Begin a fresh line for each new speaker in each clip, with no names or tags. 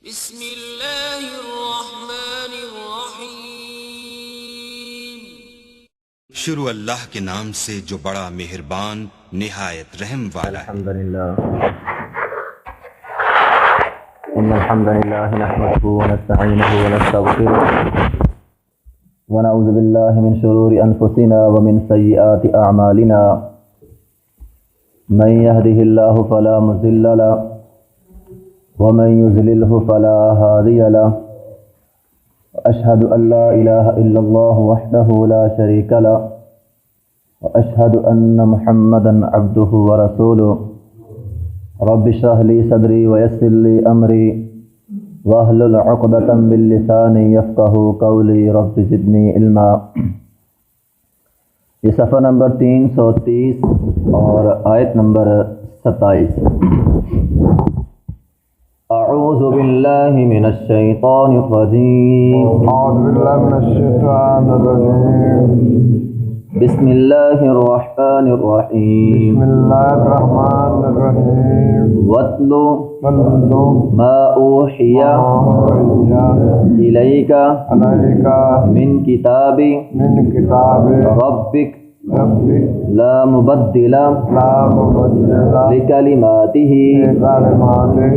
بسم اللہ الرحمن الرحیم۔
شروع اللہ کے نام سے جو بڑا مہربان نہایت رحم والا ہے۔
الحمدللہ ان الحمدللہ نحمده ونستعینه ونستغفره ونعوذ باللہ من شرور انفسنا ومن سیئات اعمالنا من يهده اللہ فلا مضل له ومن يضلله فلا هادي له واشهد ان لا اله الا الله وحده لا شريك له واشهد ان محمدا عبده ورسوله رب اشرح لي صدري ويسر لي امري واحلل عقدة من لساني يفقهوا قولي رب زدني علما۔ یہ صفحہ نمبر 330 اور آیت نمبر 27۔ اعوذ باللہ من الشیطان الرجیم،
أعوذ بالله من الشيطان الرجيم،
بسم اللہ الرحمن الرحیم،
بسم الله الرحمن الرحيم،
واتلو
وَاتْلُ
ما اوحی
مَا أُوحِيَ
الیک
إِلَيْكَ
من کتاب
من كتاب
ربک
ربك
لا مبدل
لا مبدل
لکلماتہ
لكلماته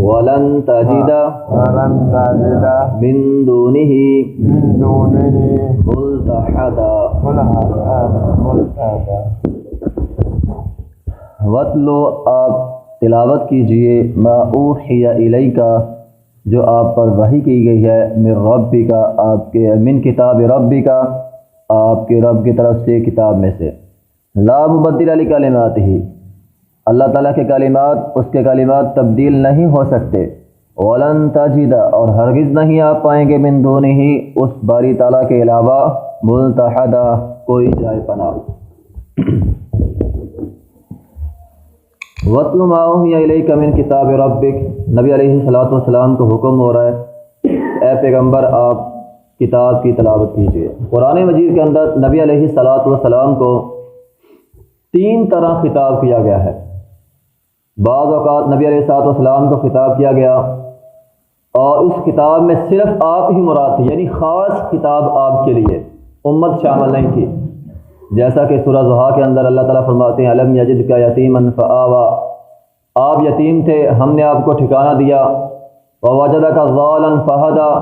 ولن تجد
ولن تجد
من دونہ
من دونه
ملتحدا۔
ملتحدا۔
وَاتْلُ آپ تلاوت کیجئے ما اوحی الیک جو آپ پر وحی کی گئی ہے، من ربک آپ کے من کتاب ربک آپ کے رب کی طرف سے کتاب میں سے، لا مبدل لکلماتہ اللہ تعالیٰ کے کلمات اس کے کلمات تبدیل نہیں ہو سکتے، ولن تجد اور ہرگز نہیں آپ پائیں گے من دونہ اس باری تعالیٰ کے علاوہ ملتحدا کوئی جائے پناہ۔ وَاتْلُ مَا أُوحِيَ إِلَيْكَ مِن کتاب ربک، نبی علیہ السلام کو حکم ہو رہا ہے اے پیغمبر آپ کتاب کی تلاوت کیجیے۔ قرآن مجید کے اندر نبی علیہ السلام کو 3 طرح خطاب کیا گیا ہے۔ بعض اوقات نبی علیہ السلام کو خطاب کیا گیا اور اس خطاب میں صرف آپ ہی مراد تھی، یعنی خاص خطاب آپ کے لیے، امت شامل نہیں تھی، جیسا کہ سورہ ضحیٰ کے اندر اللہ تعالیٰ فرماتے ہیں الم یجدک یتیما فآویٰ، آپ یتیم تھے ہم نے آپ کو ٹھکانہ دیا، ووجدک ضالا فہدیٰ،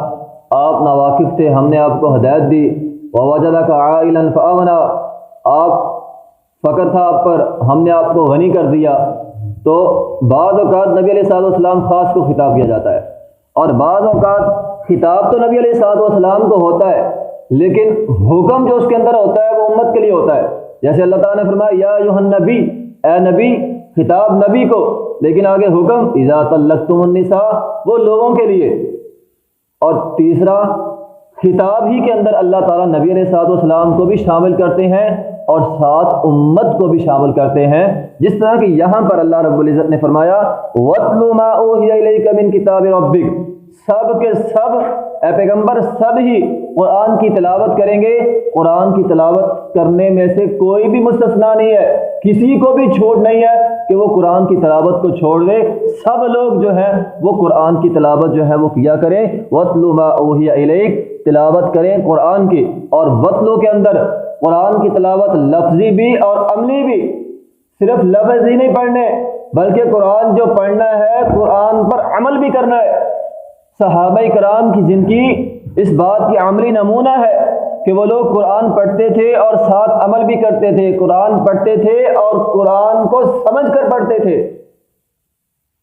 آپ ناواقف تھے ہم نے آپ کو ہدایت دی، ووجدک عائلا فاغنیٰ، آپ فقر تھا آپ پر ہم نے آپ کو غنی کر دیا۔ تو بعض اوقات نبی علیہ السلام خاص کو خطاب کیا جاتا ہے، اور بعض اوقات خطاب تو نبی علیہ السلام کو ہوتا ہے لیکن حکم جو اس کے اندر ہوتا ہے وہ امت کے لیے ہوتا ہے، جیسے اللہ تعالیٰ نے فرمایا یا ایھا النبی، اے نبی، خطاب نبی کو، لیکن آگے حکم اذا طلقتم النساء، وہ لوگوں کے لیے۔ اور تیسرا خطاب ہی کے اندر اللہ تعالیٰ نبی علیہ السلام کو بھی شامل کرتے ہیں اور ساتھ امت کو بھی شامل کرتے ہیں، جس طرح کہ یہاں پر اللہ رب العزت نے فرمایا وَاتْلُ مَا أُوحِيَ إِلَيْكَ مِن کتاب ربک، سب کے سب اے پیغمبر سب ہی قرآن کی تلاوت کریں گے، قرآن کی تلاوت کرنے میں سے کوئی بھی مستثنا نہیں ہے، کسی کو بھی چھوٹ نہیں ہے کہ وہ قرآن کی تلاوت کو چھوڑ دے، سب لوگ جو ہیں وہ قرآن کی تلاوت جو ہے وہ کیا کریں۔ وَاتْلُ مَا أُوحِيَ إِلَيْكَ، تلاوت کریں قرآن کی، اور وَاتْلُ کے اندر قرآن کی تلاوت لفظی بھی اور عملی بھی، صرف لفظ ہی نہیں پڑھنے بلکہ قرآن جو پڑھنا ہے قرآن پر عمل بھی کرنا ہے۔ صحابہ کرام کی زندگی اس بات کی عملی نمونہ ہے کہ وہ لوگ قرآن پڑھتے تھے اور ساتھ عمل بھی کرتے تھے، قرآن پڑھتے تھے اور قرآن کو سمجھ کر پڑھتے تھے۔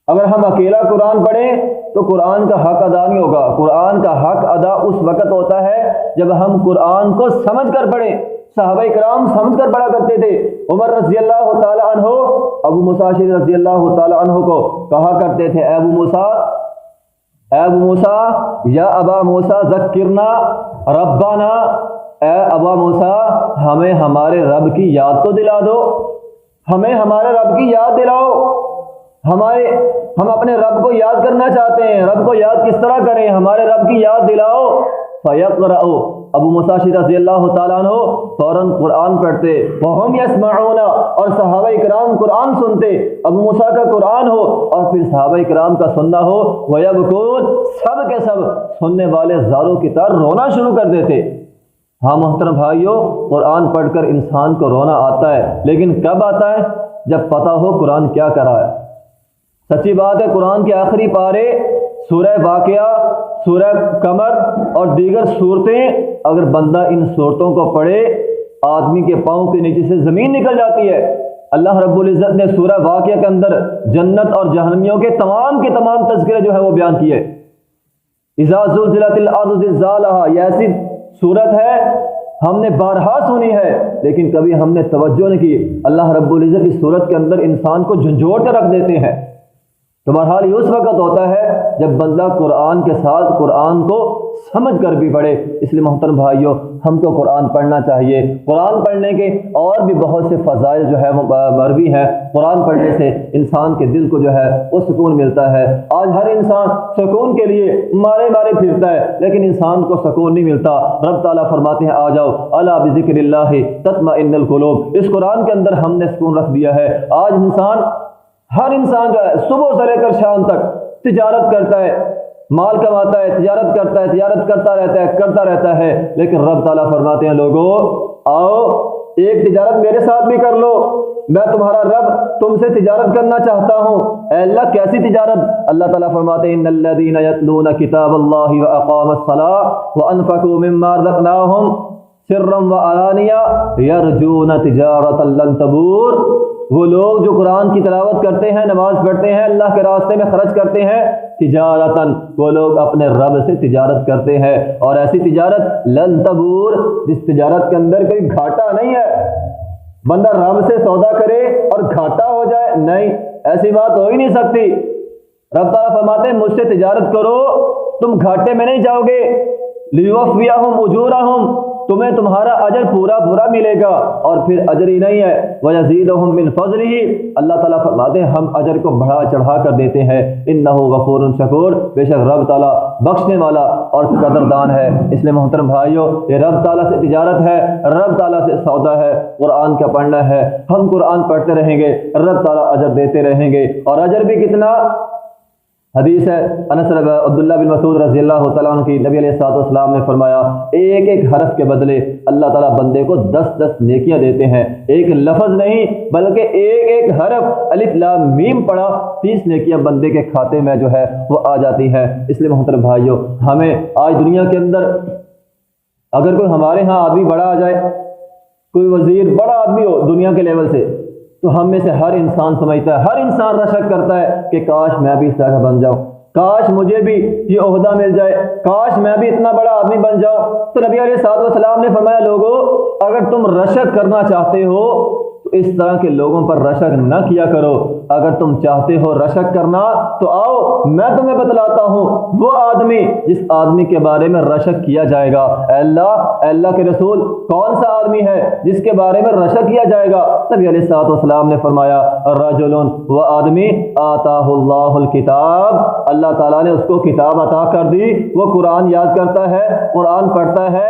اگر ہم اکیلا قرآن پڑھیں تو قرآن کا حق ادا نہیں ہوگا، قرآن کا حق ادا اس وقت ہوتا ہے جب ہم قرآن کو سمجھ کر پڑھیں۔ صحابہ کرام سمجھ کر پڑھا کرتے تھے، عمر رضی اللہ تعالی عنہ ابو موسیٰ رضی اللہ تعالی عنہ کو کہا کرتے تھے اے ابو موسیٰ یا ابا موسیٰ ذکرنا ربنا، اے ابا موسیٰ ہمیں ہمارے رب کی یاد تو دلا دو، ہمیں ہمارے رب کی یاد دلاؤ، ہم اپنے رب کو یاد کرنا چاہتے ہیں، رب کو یاد کس طرح کریں، ہمارے رب کی یاد دلاؤ۔ فیقرأ، ابو موسیٰ رضی اللہ تعالیٰ عنہ فوراً قرآن پڑھتے، وہم یسمعون، اور صحابہ کرام قرآن سنتے، ابو موسیٰ کا قرآن ہو اور پھر صحابہ کرام کا سننا ہو، ویبکون، سب کے سب سننے والے زاروں کی طرح رونا شروع کر دیتے۔ ہاں محترم بھائیوں، قرآن پڑھ کر انسان کو رونا آتا ہے، لیکن کب آتا ہے؟ جب پتہ ہو قرآن کیا کرا ہے۔ سچی بات ہے، قرآن کے آخری پارے، سورہ واقعہ، سورہ قمر اور دیگر صورتیں، اگر بندہ ان صورتوں کو پڑھے آدمی کے پاؤں کے نیچے سے زمین نکل جاتی ہے۔ اللہ رب العزت نے سورہ واقعہ کے اندر جنت اور جہنمیوں کے تمام تذکرے جو ہے وہ بیان کیے۔ اذا زلزلت الارض زلزالها، یہ ایسی صورت ہے ہم نے بارہا سنی ہے لیکن کبھی ہم نے توجہ نہیں کی۔ اللہ رب العزت اس صورت کے اندر انسان کو جھنجھوڑ کے رکھ دیتے ہیں۔ تو بہرحال یہ اس وقت ہوتا ہے جب بندہ قرآن کے ساتھ قرآن کو سمجھ کر بھی پڑھے۔ اس لیے محترم بھائیوں، ہم کو قرآن پڑھنا چاہیے۔ قرآن پڑھنے کے اور بھی بہت سے فضائل جو ہے وہ مروی ہیں۔ قرآن پڑھنے سے انسان کے دل کو جو ہے وہ سکون ملتا ہے۔ آج ہر انسان سکون کے لیے مارے پھرتا ہے لیکن انسان کو سکون نہیں ملتا۔ رب تعالیٰ فرماتے ہیں آ جاؤ الا بذکر اللہ تطمئن القلوب، اس قرآن کے اندر ہم نے سکون رکھ دیا ہے۔ آج ہر انسان جو ہے صبح سے لے کر شام تک تجارت کرتا ہے، مال کماتا ہے، تجارت کرتا رہتا ہے، لیکن رب تعالیٰ فرماتے ہیں لوگوں آؤ ایک تجارت میرے ساتھ بھی کر لو، میں تمہارا رب تم سے تجارت کرنا چاہتا ہوں۔ اے اللہ کیسی تجارت؟ اللہ تعالیٰ فرماتے ہیں ان الذین یتلون کتاب اللہ واقاموا الصلاۃ وانفقوا مما رزقناہم سرا وعلانیہ یرجون تجارۃ لن تبور، وہ لوگ جو قرآن کی تلاوت کرتے ہیں، نماز پڑھتے ہیں، اللہ کے راستے میں خرچ کرتے ہیں، تجارتاً، وہ لوگ اپنے رب سے تجارت کرتے ہیں، اور ایسی تجارت لن تبور جس تجارت کے اندر کوئی گھاٹا نہیں ہے۔ بندہ رب سے سودا کرے اور گھاٹا ہو جائے، نہیں، ایسی بات ہو ہی نہیں سکتی۔ رب تعالیٰ فرماتے ہیں مجھ سے تجارت کرو تم گھاٹے میں نہیں جاؤ گے، لیوفیہم اجورہم، تمہیں تمہارا اجر پورا ملے گا، اور پھر اجر ہی نہیں ہے وَيَزِيدُهُم مِّن فَضْلِهِ، اللہ تعالیٰ فرماتے ہیں ہم اجر کو بڑھا چڑھا کر دیتے ہیں۔ إِنَّهُ غَفُورٌ شَكُورٌ، بے شک رب تعالیٰ بخشنے والا اور قدردان ہے۔ اس لیے محترم بھائیوں، یہ رب تعالیٰ سے تجارت ہے، رب تعالیٰ سے سودا ہے، قرآن کا پڑھنا ہے۔ ہم قرآن پڑھتے رہیں گے، رب تعالیٰ اجر دیتے رہیں گے، اور اجر بھی کتنا؟ حدیث ہے عبداللہ بن مسعود رضی اللہ تعالیٰ عنہ کی، نبی علیہ الصلوۃ والسلام نے فرمایا ایک حرف کے بدلے اللہ تعالیٰ بندے کو 10 نیکیاں دیتے ہیں۔ ایک لفظ نہیں بلکہ ایک حرف الف لام میم پڑھا 30 نیکیاں بندے کے کھاتے میں جو ہے وہ آ جاتی ہیں۔ اس لیے محترم بھائیوں، ہمیں آج دنیا کے اندر اگر کوئی ہمارے ہاں آدمی بڑا آ جائے، کوئی وزیر بڑا آدمی ہو دنیا کے لیول سے، تو ہم میں سے ہر انسان سمجھتا ہے، ہر انسان رشک کرتا ہے کہ کاش میں بھی اس طرح بن جاؤں، کاش مجھے بھی یہ عہدہ مل جائے، کاش میں بھی اتنا بڑا آدمی بن جاؤں۔ تو نبی علیہ الصلوۃ والسلام نے فرمایا لوگوں اگر تم رشک کرنا چاہتے ہو تو اس طرح کے لوگوں پر رشک نہ کیا کرو، اگر تم چاہتے ہو رشک کرنا تو آؤ میں تمہیں بتلاتا ہوں وہ آدمی جس آدمی کے بارے میں رشک کیا جائے گا۔ اے اللہ کے رسول کون سا آدمی ہے جس کے بارے میں رشک کیا جائے گا؟ نبی علیہ الصلوۃ والسلام نے فرمایا رجل، وہ آدمی آتاہ اللہ الکتاب، اللہ تعالیٰ نے اس کو کتاب عطا کر دی، وہ قرآن یاد کرتا ہے، قرآن پڑھتا ہے،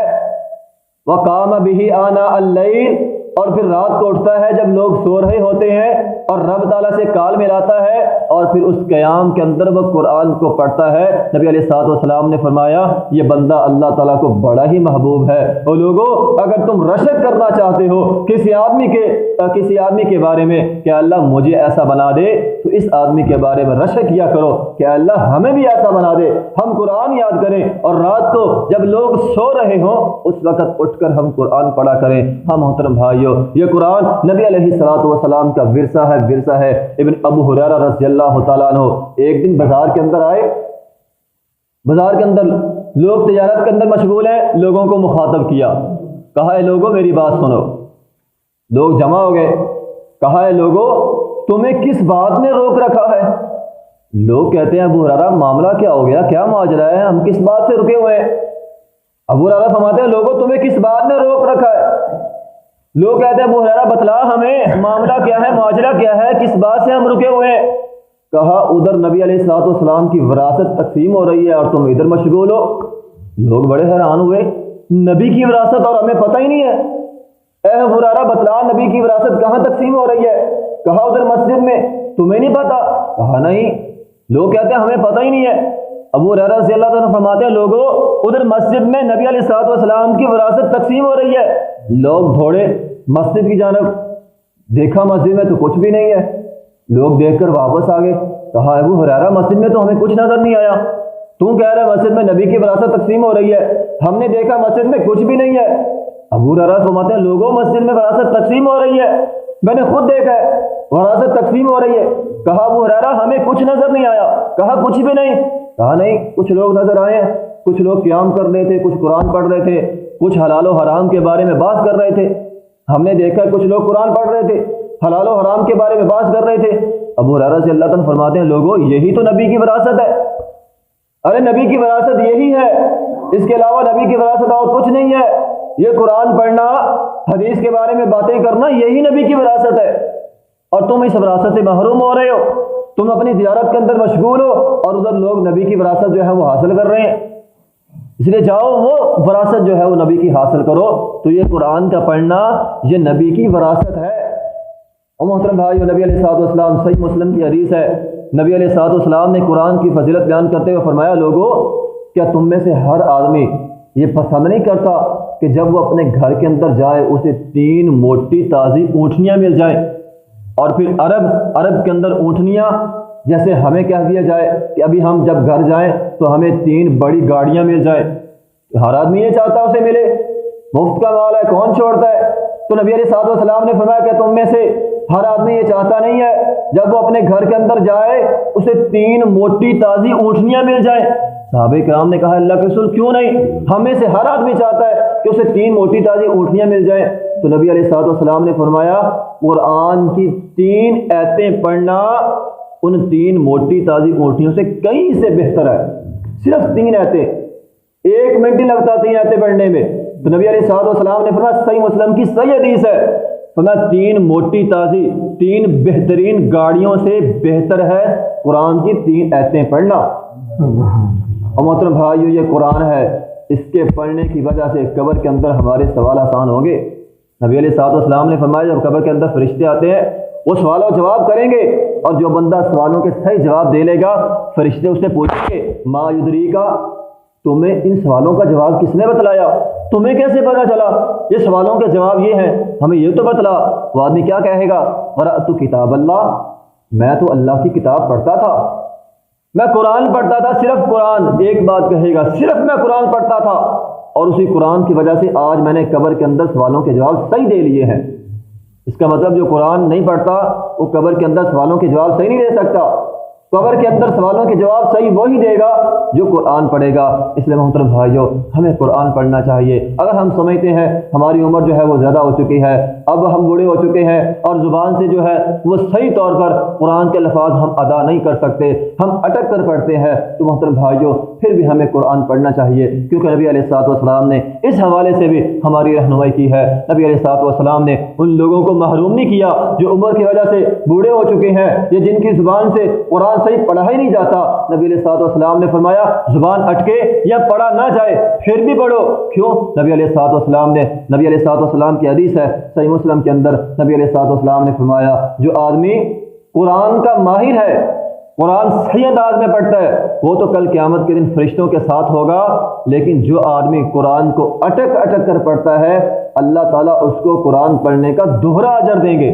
وقام بہ آناء اللیل، اور پھر رات کو اٹھتا ہے جب لوگ سو رہے ہوتے ہیں اور رب تعالیٰ سے کال ملاتا ہے، اور پھر اس قیام کے اندر وہ قرآن کو پڑھتا ہے۔ نبی علیہ الصلوۃ والسلام نے فرمایا یہ بندہ اللہ تعالیٰ کو بڑا ہی محبوب ہے۔ اور لوگوں اگر تم رشک کرنا چاہتے ہو کسی آدمی کے بارے میں کہ اللہ مجھے ایسا بنا دے، تو اس آدمی کے بارے میں رشک کیا کرو کہ اللہ ہمیں بھی ایسا بنا دے، ہم قرآن یاد کریں اور رات کو جب لوگ سو رہے ہوں اس وقت اٹھ کر ہم قرآن پڑھا کریں۔ ہم محترم بھائیو، یہ قرآن نبی علیہ الصلوۃ والسلام کا ورثہ ہے۔ ابن ابو ہریرہ رضی اللہ تعالیٰ عنہ ایک دن بازار کے اندر آئے، بازار کے اندر لوگ تجارت کے اندر مشغول ہیں، لوگوں کو مخاطب کیا، کہا اے لوگوں میری بات سنو۔ لوگ جمع ہو گئے، کہا اے لوگوں تمہیں کس بات نے روک رکھا ہے؟ لوگ کہتے ہیں ابو ہریرہ معاملہ کیا ہو گیا، کیا ماجرا ہے، ہم کس بات سے رکے ہوئے ہیں؟ ابو ہریرہ فرماتے ہیں لوگوں تمہیں کس بات نے روک رکھا ہے؟ لوگ کہتے ہیں ابو ہریرہ بتلا ہمیں معاملہ کیا ہے، ماجرا کیا ہے، کس بات سے ہم رکے ہوئے ہیں؟ کہا ادھر نبی علیہ الصلوۃ والسلام کی وراثت تقسیم ہو رہی ہے اور تم ادھر مشغول ہو۔ لوگ بڑے حیران ہوئے، نبی کی وراثت اور ہمیں پتہ ہی نہیں ہے۔ اے ابو ہریرہ بتلا نبی کی وراثت کہاں تقسیم ہو رہی ہے؟ کہا ادھر مسجد میں، تمہیں نہیں پتا؟ کہا نہیں۔ لوگ کہتے ہیں ہمیں پتہ ہی نہیں ہے۔ ابو ہریرہ رضی اللہ تعالیٰ فرماتے ہیں لوگوں ادھر مسجد میں نبی علیہ الصلوۃ والسلام کی وراثت تقسیم ہو رہی ہے۔ لوگ دوڑے مسجد کی جانب، دیکھا مسجد میں تو کچھ بھی نہیں ہے۔ لوگ دیکھ کر واپس آ گئے، کہا ابو ہریرہ مسجد میں تو ہمیں کچھ نظر نہیں آیا، تو کہہ رہے مسجد میں نبی کی وراثت تقسیم ہو رہی ہے، ہم نے دیکھا مسجد میں کچھ بھی نہیں ہے۔ ابو ہریرہ فرماتے ہیں لوگوں مسجد میں وراثت تقسیم ہو رہی ہے، میں نے خود دیکھا ہے وراثت تقسیم ہو رہی ہے۔ کہا ابو ہریرہ ہمیں کچھ نظر نہیں آیا، کہا کچھ بھی نہیں؟ کہا نہیں، کچھ لوگ نظر آئے ہیں، کچھ لوگ قیام کر رہے تھے، کچھ قرآن پڑھ رہے تھے، کچھ حلال و حرام کے بارے میں بات کر رہے تھے، ہم نے دیکھا کچھ لوگ قرآن پڑھ رہے تھے، حلال و حرام کے بارے میں بات کر رہے تھے۔ ابو ہریرہ رضی اللہ تعالیٰ فرماتے ہیں لوگوں یہی تو نبی کی وراثت ہے، ارے نبی کی وراثت یہی ہے، اس کے علاوہ نبی کی وراثت اور کچھ نہیں ہے۔ یہ قرآن پڑھنا، حدیث کے بارے میں باتیں کرنا، یہی نبی کی وراثت ہے، اور تم اس وراثت سے محروم ہو رہے ہو، تم اپنی تجارت کے اندر مشغول ہو اور ادھر لوگ نبی کی وراثت جو ہے وہ حاصل کر رہے ہیں، اس لیے جاؤ وہ وراثت جو ہے وہ نبی کی حاصل کرو۔ تو یہ قرآن کا پڑھنا یہ نبی کی وراثت ہے۔ اور محترم بھائیو، نبی علیہ الصلوۃ والسلام، صحیح مسلم کی حدیث ہے، نبی علیہ الصلوۃ والسلام نے قرآن کی فضیلت بیان کرتے ہوئے فرمایا لوگوں کیا تم میں سے ہر آدمی یہ پسند نہیں کرتا کہ جب وہ اپنے گھر کے اندر جائے اسے 3 موٹی تازی اونٹنیاں مل جائیں؟ اور پھر عرب کے اندر اونٹنیاں جیسے ہمیں کہہ دیا جائے کہ ابھی ہم جب گھر جائیں تو ہمیں 3 بڑی گاڑیاں مل جائیں۔ ہر آدمی یہ چاہتا ہے اسے ملے، مفت کا مال ہے کون چھوڑتا ہے؟ تو نبی علیہ الصلوۃ والسلام نے فرمایا کہ تم میں سے ہر آدمی یہ چاہتا نہیں ہے جب وہ اپنے گھر کے اندر جائے اسے 3 موٹی تازی اونٹنیاں مل جائیں۔ صحابہ کرام نے کہا اللہ کے رسول کیوں نہیں، ہم میں سے ہر آدمی چاہتا ہے کہ اسے 3 موٹی تازی اونٹنیاں مل جائیں۔ تو نبی علیہ الصلوۃ والسلام نے فرمایا قرآن کی 3 آیتیں پڑھنا ان 3 موٹی تازی اونٹنیوں سے کہیں سے بہتر ہے۔ صرف 3 آیتیں، 1 منٹ ہی لگتا 3 آیتیں پڑھنے میں۔ تو نبی علیہ الصلوۃ والسلام نے فرمایا صحیح مسلم کی صحیح حدیث ہے، فرمایا 3 موٹی تازی 3 بہترین گاڑیوں سے بہتر ہے قرآن کی 3 آیتیں پڑھنا۔ اور محترم بھائیو یہ قرآن ہے، اس کے پڑھنے کی وجہ سے قبر کے اندر ہمارے سوال آسان ہوں گے۔ نبی علیہ الصلوۃ والسلام نے فرمایا جب قبر کے اندر فرشتے آتے ہیں وہ سوال و جواب کریں گے، اور جو بندہ سوالوں کے صحیح جواب دے لے گا فرشتے اس سے پوچھیں گے ما یدریکا، تمہیں ان سوالوں کا جواب کس نے بتلایا؟ تمہیں کیسے پتا چلا؟ یہ سوالوں کے جواب یہ ہیں، ہمیں یہ تو بتلا۔ وہ آدمی کیا کہے گا؟ قرأت کتاب اللہ، میں تو اللہ کی کتاب پڑھتا تھا، میں قرآن پڑھتا تھا، صرف قرآن۔ ایک بات کہے گا صرف میں قرآن پڑھتا تھا، اور اسی قرآن کی وجہ سے آج میں نے قبر کے اندر سوالوں کے جواب صحیح دے لیے ہیں۔ اس کا مطلب جو قرآن نہیں پڑھتا وہ قبر کے اندر سوالوں کے جواب صحیح نہیں دے سکتا۔ قبر کے اندر سوالوں کے جواب صحیح وہی دے گا جو قرآن پڑھے گا۔ اس لیے محترم بھائیو ہمیں قرآن پڑھنا چاہیے۔ اگر ہم سمجھتے ہیں ہماری عمر جو ہے وہ زیادہ ہو چکی ہے، اب ہم بوڑھے ہو چکے ہیں اور زبان سے جو ہے وہ صحیح طور پر قرآن کے الفاظ ہم ادا نہیں کر سکتے، ہم اٹک کر پڑھتے ہیں، تو محترم بھائیو پھر بھی ہمیں قرآن پڑھنا چاہیے، کیونکہ نبی علیہ الصلوۃ والسلام نے اس حوالے سے بھی ہماری رہنمائی کی ہے۔ نبی علیہ الصلوۃ والسلام نے ان لوگوں کو محروم نہیں کیا جو عمر کی وجہ سے بوڑھے ہو چکے ہیں یا جن کی زبان سے قرآن صحیح پڑھا ہی نہیں جاتا۔ نبی علیہ الصلوۃ والسلام نے فرمایا زبان اٹکے یا پڑھا نہ جائے پھر بھی پڑھو۔ کیوں؟ نبی علیہ الصلوۃ والسلام کی حدیث ہے صحیح مسلم کے اندر، نبی علیہ الصلوۃ والسلام نے فرمایا جو آدمی قرآن کا ماہر ہے، قرآن صحیح انداز میں پڑھتا ہے، وہ تو کل قیامت کے دن فرشتوں کے ساتھ ہوگا، لیکن جو آدمی قرآن کو اٹک اٹک کر پڑھتا ہے اللہ تعالیٰ اس کو قرآن پڑھنے کا دوہرا اجر دیں گے۔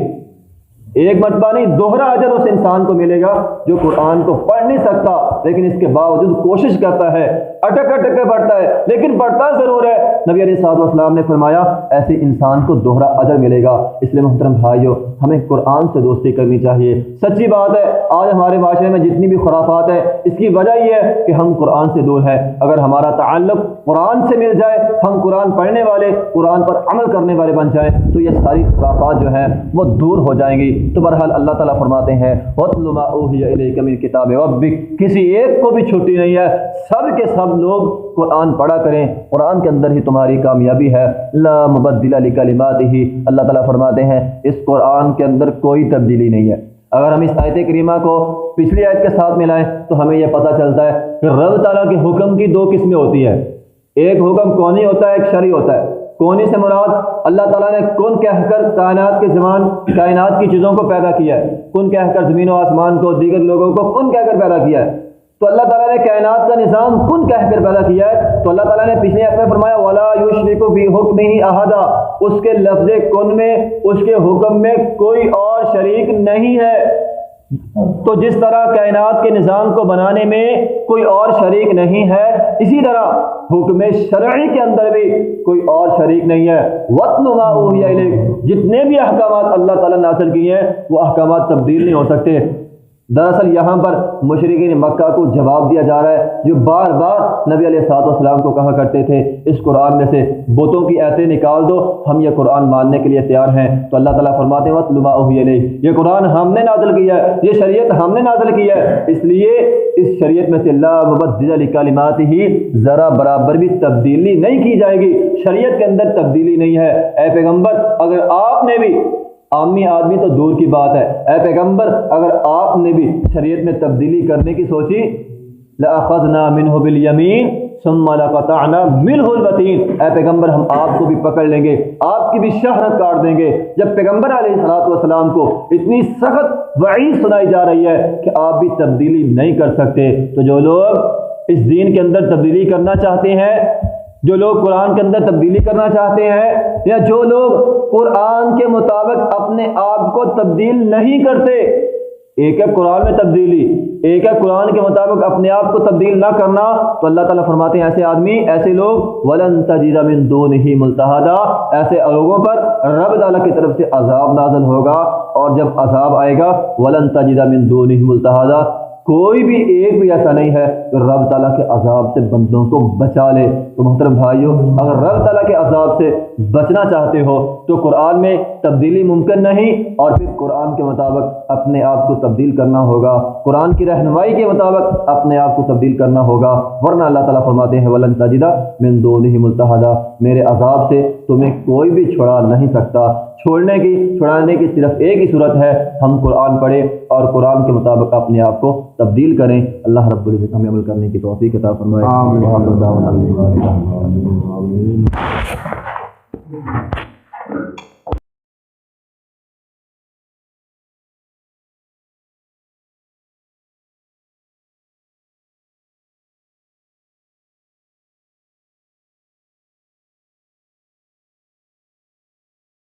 ایک مرتبہ نہیں، دوہرا اجر اس انسان کو ملے گا جو قرآن کو پڑھ نہیں سکتا لیکن اس کے باوجود کوشش کرتا ہے، اٹک اٹک کے پڑھتا ہے لیکن پڑھتا ضرور ہے۔ نبی علیہ الصلوۃ والسلام نے فرمایا ایسے انسان کو دوہرا اجر ملے گا۔ اس لیے محترم بھائیو ہمیں قرآن سے دوستی کرنی چاہیے۔ سچی بات ہے آج ہمارے معاشرے میں جتنی بھی خرافات ہے اس کی وجہ یہ ہے کہ ہم قرآن سے دور ہیں۔ اگر ہمارا تعلق قرآن سے مل جائے، ہم قرآن پڑھنے والے، قرآن پر عمل کرنے والے بن جائیں تو یہ ساری خرافات جو ہیں وہ دور ہو جائیں گی۔ تو بہرحال اللہ تعالیٰ فرماتے ہیں وَاتْلُ مَا أُوحِيَ إِلَيْكَ مِنْ كِتَابِ رَبِّكَ، کسی ایک کو بھی چھٹی نہیں ہے، سب کے سب لوگ قرآن پڑھا کریں، قرآن کے اندر ہی تمہاری کامیابی ہے۔ لا مبدل لکلماتہ، اللہ تعالیٰ فرماتے ہیں اس قرآن کے اندر کوئی تبدیلی نہیں ہے۔ اگر ہم اس آیت کریمہ کو پچھلی آیت کے ساتھ ملائیں تو ہمیں یہ پتہ چلتا ہے کہ رب تعالیٰ کے حکم کی 2 قسمیں ہوتی ہیں۔ ایک حکم کونی ہوتا ہے، ایک شرعی ہوتا ہے۔ کونی سے مراد اللہ تعالیٰ نے کن کہہ کر کائنات کی چیزوں کو پیدا کیا ہے، کن کہہ کر زمین و آسمان کو، دیگر لوگوں کو کن کہہ کر پیدا کیا ہے۔ تو اللہ تعالیٰ نے کائنات کا نظام کن کہہ کر پیدا کیا ہے، تو اللہ تعالیٰ نے پچھلے آیت میں فرمایا وَلَا يُشْرِكُ بِحُكْمِهِ أَحَدًا، اس کے لفظ کن میں، اس کے حکم میں کوئی اور شریک نہیں ہے۔ تو جس طرح کائنات کے نظام کو بنانے میں کوئی اور شریک نہیں ہے، اسی طرح حکم شرعی کے اندر بھی کوئی اور شریک نہیں ہے۔ وَاتْلُ مَا أُوحِيَ إِلَيْكَ، جتنے بھی احکامات اللہ تعالیٰ نے نازل کیے ہیں وہ احکامات تبدیل نہیں ہو سکتے۔ دراصل یہاں پر مشرکین مکہ کو جواب دیا جا رہا ہے جو بار بار نبی علیہ الصلوۃ والسلام کو کہا کرتے تھے اس قرآن میں سے بتوں کی ایتیں نکال دو، ہم یہ قرآن ماننے کے لیے تیار ہیں۔ تو اللہ تعالیٰ فرماتے ہیں وَاتْلُ مَا أُوحِيَ إِلَيْكَ، یہ قرآن ہم نے نازل کیا ہے، یہ شریعت ہم نے نازل کی ہے، اس لیے اس شریعت میں سے لا مبدل لکلماتہ، ذرا برابر بھی تبدیلی نہیں کی جائے گی، شریعت کے اندر تبدیلی نہیں ہے۔ اے پیغمبر اگر آپ نے بھی، عامی آدمی تو دور کی بات ہے، اے پیغمبر اگر آپ نے بھی شریعت میں تبدیلی کرنے کی سوچی لَأَخَذْنَا مِنْهُ بِالْيَمِينِ ثُمَّ لَقَطَعْنَا مِنْهُ الْوَتِينَ، اے پیغمبر ہم آپ کو بھی پکڑ لیں گے، آپ کی بھی شہرت کاٹ دیں گے۔ جب پیغمبر علیہ الصلوۃ والسلام کو اتنی سخت وعید سنائی جا رہی ہے کہ آپ بھی تبدیلی نہیں کر سکتے، تو جو لوگ اس دین کے اندر تبدیلی کرنا چاہتے ہیں، جو لوگ قرآن کے اندر تبدیلی کرنا چاہتے ہیں، یا جو لوگ قرآن کے مطابق اپنے آپ کو تبدیل نہیں کرتے، ایک ہے قرآن میں تبدیلی، ایک ہے قرآن کے مطابق اپنے آپ کو تبدیل نہ کرنا، تو اللہ تعالیٰ فرماتے ہیں ایسے آدمی، ایسے لوگ وَلَن تَجِدَ مِن دُونِهِ مُلْتَحَدًا، ایسے لوگوں پر رب تعالیٰ کی طرف سے عذاب نازل ہوگا، اور جب عذاب آئے گا وَلَن تَجِدَ مِن دُونِهِ مُلْتَحَدًا، کوئی بھی ایک بھی ایسا نہیں ہے کہ رب تعالیٰ کے عذاب سے بندوں کو بچا لے۔ تو محترم بھائیوں، اگر رب تعالیٰ کے عذاب سے بچنا چاہتے ہو تو قرآن میں تبدیلی ممکن نہیں، اور پھر قرآن کے مطابق اپنے آپ کو تبدیل کرنا ہوگا، قرآن کی رہنمائی کے مطابق اپنے آپ کو تبدیل کرنا ہوگا، ورنہ اللہ تعالیٰ فرماتے ہیں وَلَن تَجِدَ مِن دُونِهِ مُلْتَحَدًا، میرے عذاب سے تمہیں کوئی بھی چھڑا نہیں سکتا۔ چھڑانے کی صرف ایک ہی صورت ہے، ہم قرآن پڑھیں اور قرآن کے مطابق اپنے آپ کو تبدیل کریں۔ اللہ رب العزت ہمیں عمل کرنے کی توفیق عطا فرمائے۔
آمین۔
وآخر دعوانا الحمدللہ۔